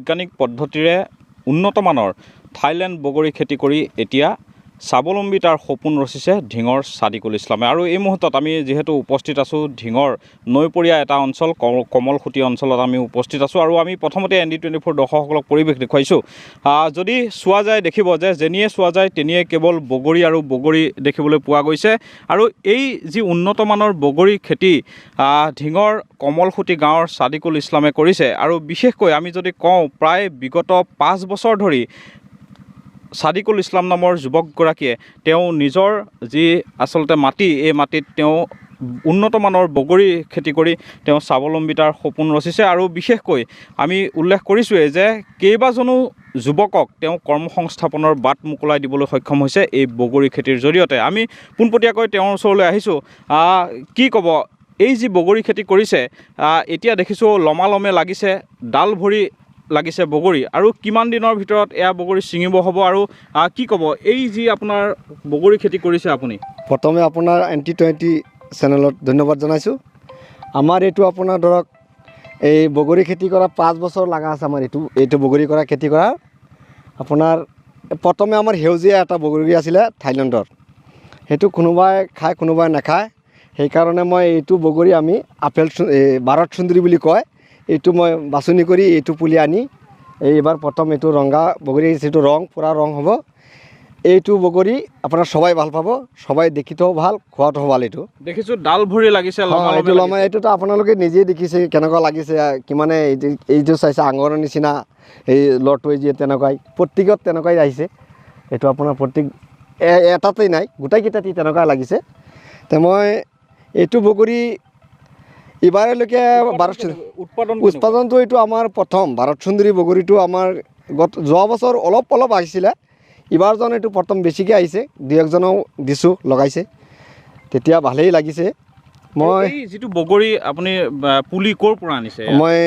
বৈজ্ঞানিক পদ্ধতিৰে উন্নত মানৰ থাইলেণ্ড বগৰী খেতি কৰি এতিয়া স্বাৱলম্বিতাৰ সপোন ৰচিছে ঢিঙৰ ছাদিকুল ইছলামে। আৰু এই মুহূৰ্তত আমি যিহেতু উপস্থিত আছোঁ ঢিঙৰ নৈপৰীয়া এটা অঞ্চল কমলখুটি অঞ্চলত আমি উপস্থিত আছোঁ। আৰু আমি প্ৰথমতে ND24 দৰ্শকসকলক পৰিৱেশ দেখুৱাইছোঁ। যদি চোৱা যায় দেখিব যে যেনিয়ে চোৱা যায় তেনিয়ে কেৱল বগৰী আৰু বগৰী দেখিবলৈ পোৱা গৈছে। আৰু এই যি উন্নত মানৰ বগৰী খেতি ঢিঙৰ কমলখুটি গাঁৱৰ ছাদিকুল ইছলামে কৰিছে। আৰু বিশেষকৈ আমি যদি কওঁ প্ৰায় বিগত 5 বছৰ ধৰি ছাদিকুল ইছলাম নামৰ যুৱকগৰাকীয়ে তেওঁ নিজৰ যি আচলতে মাটি, এই মাটিত তেওঁ উন্নত মানৰ বগৰী খেতি কৰি তেওঁ স্বাৱলম্বিতাৰ সপোন ৰচিছে। আৰু বিশেষকৈ আমি উল্লেখ কৰিছোঁৱেই যে কেইবাজনো যুৱকক তেওঁ কৰ্মসংস্থাপনৰ বাট মোকলাই দিবলৈ সক্ষম হৈছে এই বগৰী খেতিৰ জৰিয়তে। আমি পোনপটীয়াকৈ তেওঁৰ ওচৰলৈ আহিছোঁ। কি ক'ব, এই যি বগৰী খেতি কৰিছে এতিয়া দেখিছোঁ লমালমে লাগিছে, ডাল ভৰি লাগিছে বগৰী, আৰু কিমান দিনৰ ভিতৰত এয়া বগৰী ছিঙিব হ'ব? আৰু কি ক'ব এই যি আপোনাৰ বগৰী খেতি কৰিছে আপুনি? প্ৰথমে আপোনাৰ ND20 চেনেলত ধন্যবাদ জনাইছোঁ। আমাৰ এইটো আপোনাৰ ধৰক এই বগৰী খেতি কৰা 5 বছৰ লগা আছে। আমাৰ এইটো বগৰী কৰা খেতি কৰা আপোনাৰ প্ৰথমে আমাৰ সেউজীয়া এটা বগৰী আছিলে থাইলেণ্ডৰ, সেইটো কোনোবাই খায় কোনোবাই নাখায়। সেইকাৰণে মই এইটো বগৰী আমি ভাৰত সুন্দৰী বুলি কয়, এইটো মই বাছনি কৰি এইটো পুলি আনি এইবাৰ প্ৰথম এইটো ৰঙা বগৰী, যিটো ৰং পূৰা ৰং হ'ব। এইটো বগৰী আপোনাৰ সবাই ভাল পাব, সবাই দেখিতেও ভাল, খোৱাটোও ভাল। এইটো দেখিছোঁ ডাল ভৰি লাগিছে, এইটোতো আপোনালোকে নিজেই দেখিছে কেনেকুৱা লাগিছে, কিমানে এইটো চাইছে আঙুৰৰ নিচিনা, এই লৰটোৱে যে তেনেকুৱাই প্ৰত্যেকত তেনেকুৱাই আহিছে। এইটো আপোনাৰ প্ৰত্যেক এটাতেই নাই, গোটেইকেইটাতেই তেনেকুৱা লাগিছে। তো মই এইটো বগৰী এইবাৰলৈকে উৎপাদনটো এইটো আমাৰ প্ৰথম ভাৰত সুন্দৰী বগৰীটো আমাৰ যোৱা বছৰ অলপ আহিছিলে, এইবাৰজন এইটো প্ৰথম বেছিকৈ আহিছে, 2-1জনেও দিছোঁ লগাইছে, তেতিয়া ভালেই লাগিছে। মই যিটো বগৰী আপুনি পুলি ক'ৰ পৰা আনিছে? মই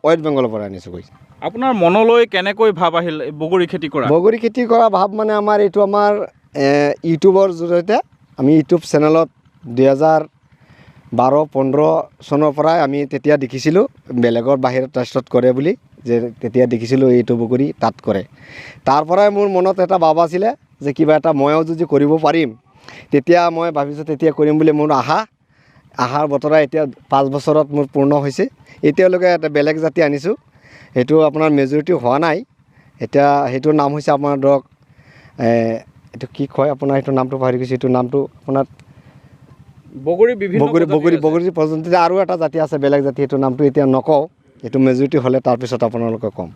ৱেষ্ট বেংগলৰ পৰা আনিছোঁ। আপোনাৰ মনলৈ কেনেকৈ ভাৱ আহিল বগৰী খেতি কৰা? বগৰী খেতি কৰা ভাৱ মানে আমাৰ এইটো আমাৰ ইউটিউবৰ জৰিয়তে আমি ইউটিউব চেনেলত 2012-15 চনৰ পৰাই আমি তেতিয়া দেখিছিলোঁ, বেলেগৰ বাহিৰত ট্ৰাষ্টত কৰে বুলি, যে তেতিয়া দেখিছিলোঁ এইটো বগৰী তাত কৰে। তাৰ পৰাই মোৰ মনত এটা ভাৱ আছিলে যে কিবা এটা ময়ো যদি কৰিব পাৰিম, তেতিয়া মই ভাবিছোঁ তেতিয়া কৰিম বুলি মোৰ আশাৰ বতৰা এতিয়া 5 বছৰত মোৰ পূৰ্ণ হৈছে। এতিয়ালৈকে এটা বেলেগ জাতি আনিছোঁ, সেইটো আপোনাৰ মেজৰিটি হোৱা নাই। এতিয়া সেইটোৰ নাম হৈছে আপোনাৰ ধৰক এইটো কি কয় আপোনাৰ, সেইটো নামটো পাহৰি গৈছোঁ। এইটো নামটো আপোনাৰ বগৰী প্ৰজাতিৰ আৰু এটা জাতি আছে বেলেগ জাতি, সেইটো নামটো এতিয়া নকওঁ, এইটো মেজৰিটি হ'লে তাৰপিছত আপোনালোকে ক'ম।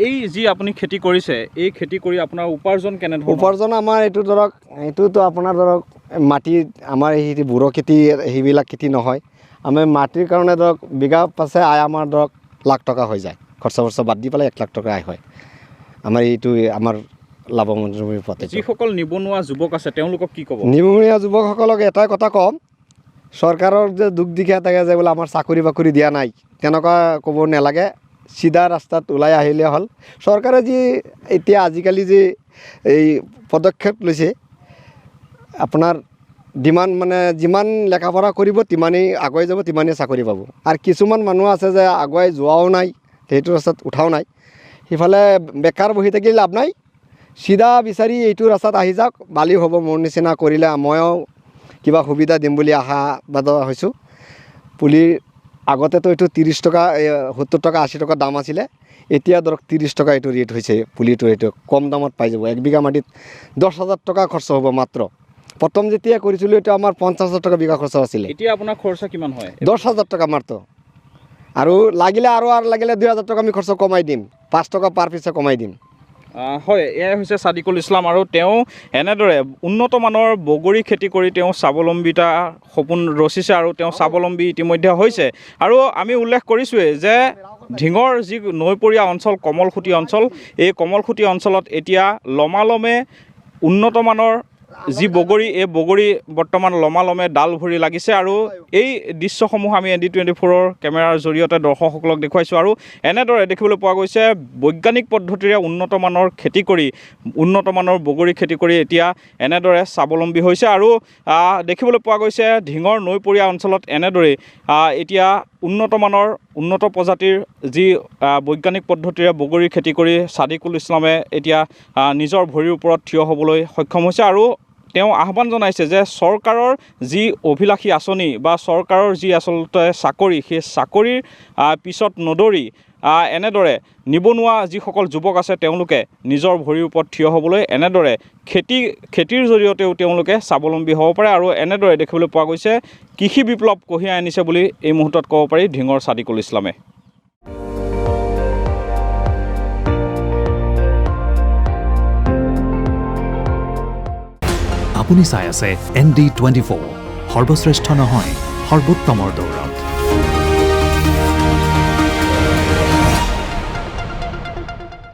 এই যি আপুনি খেতি কৰিছে, এই খেতি কৰি আপোনাৰ উপাৰ্জন কেনেধৰণৰ? উপাৰ্জন আমাৰ এইটো ধৰক এইটোতো আপোনাৰ ধৰক মাটিত আমাৰ এই বুঢ়ো খেতি সেইবিলাক খেতি নহয়, আমি মাটিৰ কাৰণে ধৰক বিঘা পাছে আয় আমাৰ ধৰক লাখ টকা হৈ যায়, খৰচা বাদ দি পেলাই 1 লাখ টকা আয় হয় আমাৰ এইটো আমাৰ লাভমঞ্জুৰি পথে। যিসকল নিবনুৱা যুৱক আছে তেওঁলোকক কি ক'ব? নিবনুৱা যুৱকসকলক এটাই কথা ক'ম, চৰকাৰৰ যে দুখ দিখা থাকে যে বোলে আমাৰ চাকৰি বাকৰি দিয়া নাই, তেনেকুৱা ক'ব নালাগে। চিধা ৰাস্তাত ওলাই আহিলে হ'ল। চৰকাৰে যি এতিয়া আজিকালি যে এই পদক্ষেপ লৈছে, আপোনাৰ ডিমাণ্ড মানে যিমান লেখা পঢ়া কৰিব তিমানেই আগুৱাই যাব, তিমানেই চাকৰি পাব। আৰু কিছুমান মানুহ আছে যে আগুৱাই যোৱাও নাই, সেইটো ৰাস্তাত উঠাও নাই, সিফালে বেকাৰ বহি থাকিলে লাভ নাই, চিধা বিচাৰি এইটো ৰাস্তাত আহি যাওক, বালি হ'ব। মোৰ নিচিনা কৰিলে ময়ো কিবা সুবিধা দিম বুলি আশাবাদ হৈছোঁ। পুলিৰ আগতেতো এইটো 30 টকা 70 টকা 80 টকা দাম আছিলে, এতিয়া ধৰক 30 টকা এইটো ৰেট হৈছে পুলিটো। এইটো কম দামত পাই যাব। 1 বিঘা মাটিত 10,000 টকা খৰচ হ'ব মাত্ৰ। প্ৰথম যেতিয়া কৰিছিলোঁ এইটো আমাৰ 50,000 টকা বিঘা খৰচ আছিলে। এতিয়া আপোনাৰ খৰচা কিমান হয়? 10,000 টকা মাত্ৰ। আৰু লাগিলে আৰু লাগিলে 2,000 টকা আমি খৰচ কমাই দিম, 5 টকা পাৰ পিছে কমাই দিম। হয়, এয়াই হৈছে ছাদিকুল ইছলাম। আৰু তেওঁ এনেদৰে উন্নত মানৰ বগৰী খেতি কৰি তেওঁ স্বাৱলম্বিতা সপোন ৰচিছে, আৰু তেওঁ স্বাৱলম্বী ইতিমধ্যে হৈছে। আৰু আমি উল্লেখ কৰিছোঁৱেই যে ঢিঙৰ যি নৈপৰীয়া অঞ্চল কমলখুটি অঞ্চল, এই কমলখুটি অঞ্চলত এতিয়া লমালমে উন্নত মানৰ যি বগৰী, এই বগৰী বৰ্তমান লমালমে ডাল ভৰি লাগিছে। আৰু এই দৃশ্যসমূহ আমি ND24ৰ কেমেৰাৰ জৰিয়তে দৰ্শকসকলক দেখুৱাইছোঁ। আৰু এনেদৰে দেখিবলৈ পোৱা গৈছে বৈজ্ঞানিক পদ্ধতিৰে উন্নত মানৰ খেতি কৰি, উন্নত মানৰ বগৰী খেতি কৰি এতিয়া এনেদৰে স্বাৱলম্বী হৈছে। আৰু দেখিবলৈ পোৱা গৈছে ঢিঙৰ নৈপৰীয়া অঞ্চলত এনেদৰেই এতিয়া উন্নত প্ৰজাতিৰ যি বৈজ্ঞানিক পদ্ধতিৰে বগৰী খেতি কৰি ছাদিকুল ইছলামে এতিয়া নিজৰ ভৰিৰ ওপৰত থিয় হ'বলৈ সক্ষম হৈছে আৰু তেওঁ আহ্বান জনাইছে যে চৰকাৰৰ যি অভিলাষী আঁচনি বা চৰকাৰৰ যি আচলতে চাকৰি সেই চাকৰিৰ পিছত নদৌৰি এনেদৰে নিবনুৱা যিসকল যুৱক আছে তেওঁলোকে নিজৰ ভৰিৰ ওপৰত থিয় হ'বলৈ এনেদৰে খেতিৰ জৰিয়তেও তেওঁলোকে স্বাৱলম্বী হ'ব পাৰে আৰু এনেদৰে দেখিবলৈ পোৱা গৈছে কৃষি বিপ্লৱ কঢ়িয়াই আনিছে বুলি এই মুহূৰ্তত ক'ব পাৰি ঢিঙৰ ছাদিকুল ইছলামে। আপুনি চাই আছে ND24 সৰ্বশ্ৰেষ্ঠ নহয় সৰ্বোত্তমৰ দৌৰ।